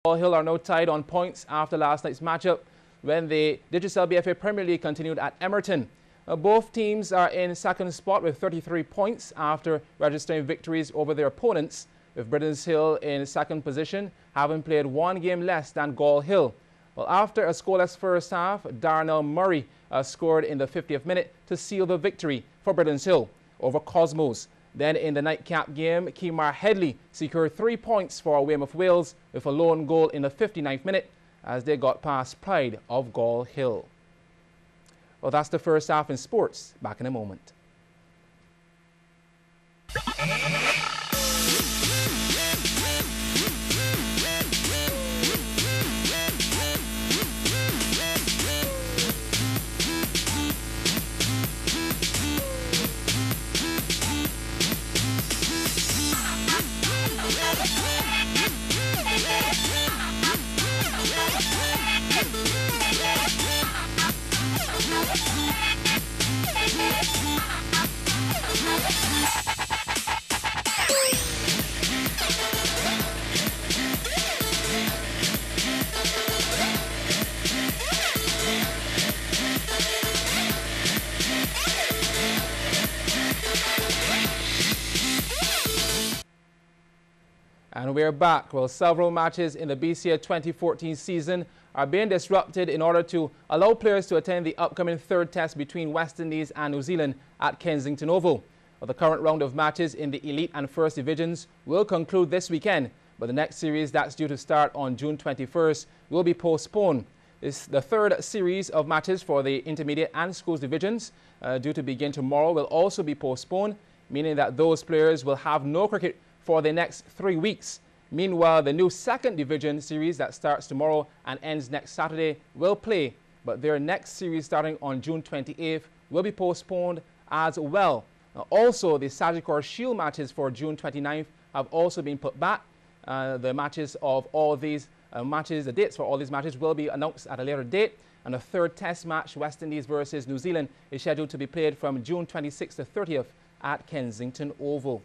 Gall Hill are now tied on points after last night's matchup when the Digicel BFA Premier League continued at Emerton. Both teams are in second spot with 33 points after registering victories over their opponents, with Britain's Hill in second position, having played one game less than Gall Hill. Well, after a scoreless first half, Darnell Murray scored in the 50th minute to seal the victory for Britain's Hill over Cosmos. Then in the nightcap game, Kemar Headley secured 3 points for Weymouth Wales with a lone goal in the 59th minute as they got past Pride of Gall Hill. Well, that's the first half in sports. Back in a moment. And we're back. Well, several matches in the BCA 2014 season are being disrupted in order to allow players to attend the upcoming third test between West Indies and New Zealand at Kensington Oval. Well, the current round of matches in the Elite and First Divisions will conclude this weekend, but the next series that's due to start on June 21st will be postponed. The third series of matches for the Intermediate and Schools Divisions, due to begin tomorrow, will also be postponed, meaning that those players will have no cricket for the next 3 weeks. Meanwhile, the new second division series that starts tomorrow and ends next Saturday will play, but their next series starting on June 28th will be postponed as well. Now, also, the Sagicor Shield matches for June 29th have also been put back. The matches of all these the dates for all these matches will be announced at a later date. And the third test match, West Indies versus New Zealand, is scheduled to be played from June 26th to 30th at Kensington Oval.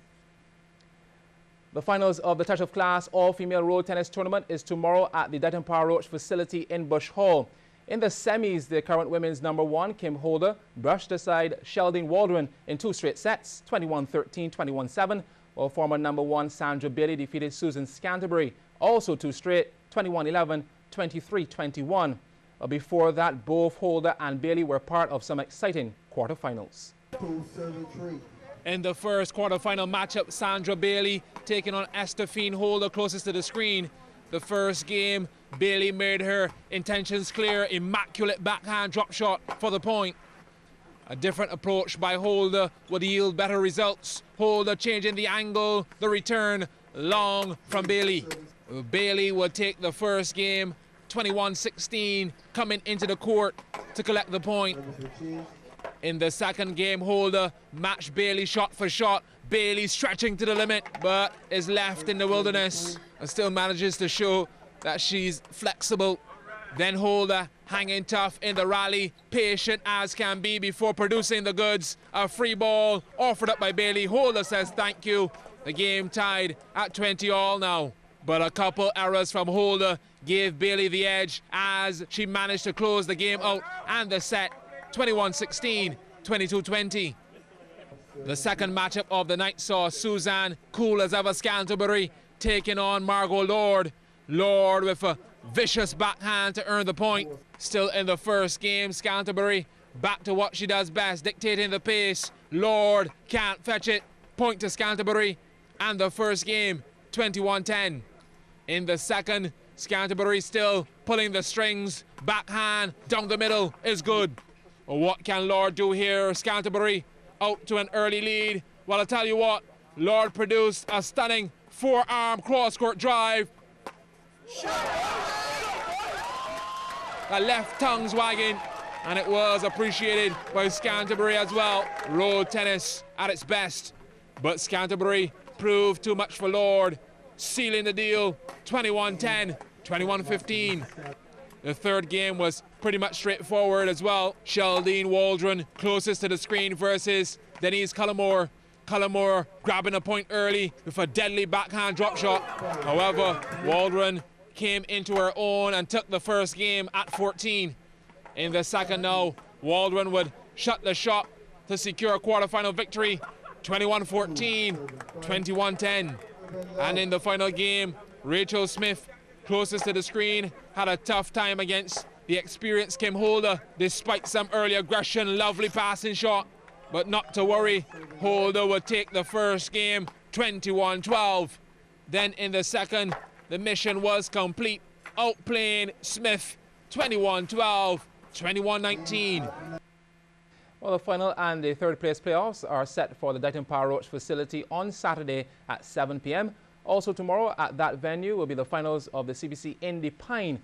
The finals of the Touch of Class all-female road tennis tournament is tomorrow at the Dighton Power Roach facility in Bush Hall. In the semis, the current women's #1, Kim Holder, brushed aside Sheldon Waldron in 2 straight sets, 21-13, 21-7, while former #1 Sandra Bailey defeated Susan Scanterbury, also 2 straight, 21-11, 23-21. Before that, both Holder and Bailey were part of some exciting quarterfinals. In the first quarterfinal matchup, Sandra Bailey taking on Estefine Holder closest to the screen. The first game, Bailey made her intentions clear, immaculate backhand drop shot for the point. A different approach by Holder would yield better results. Holder changing the angle, the return long from Bailey. Bailey would take the first game, 21-16, coming into the court to collect the point. In the second game, Holder matched Bailey shot for shot. Bailey stretching to the limit, but is left in the wilderness and still manages to show that she's flexible. Then Holder hanging tough in the rally, patient as can be before producing the goods. A free ball offered up by Bailey. Holder says thank you. The game tied at 20-all now. But a couple errors from Holder gave Bailey the edge as she managed to close the game out and the set 21-16, 22-20. The second matchup of the night saw Suzanne, cool as ever Scanterbury, taking on Margot Lord. Lord with a vicious backhand to earn the point. Still in the first game, Scanterbury back to what she does best, dictating the pace. Lord can't fetch it. Point to Scanterbury. And the first game, 21-10. In the second, Scanterbury still pulling the strings. Backhand down the middle is good. What can Lord do here? Scanterbury out to an early lead. Well, I'll tell you what, Lord produced a stunning forearm cross-court drive. The left tongue's wagging, and it was appreciated by Scanterbury as well. Road tennis at its best, but Scanterbury proved too much for Lord, sealing the deal, 21-10, 21-15. The third game was pretty much straightforward as well. Sheldon Waldron closest to the screen versus Denise Cullimore. Cullimore grabbing a point early with a deadly backhand drop shot. However, Waldron came into her own and took the first game at 14. In the second now, Waldron would shut the shop to secure a quarterfinal victory, 21-14, 21-10. And in the final game, Rachel Smith, closest to the screen, had a tough time against the experienced Kim Holder, despite some early aggression. Lovely passing shot, but not to worry. Holder would take the first game, 21-12. Then in the second, the mission was complete, outplaying Smith, 21-12, 21-19. Well, the final and the third place playoffs are set for the Dighton Power Roach facility on Saturday at 7 p.m. Also tomorrow at that venue will be the finals of the CBC Indy Pine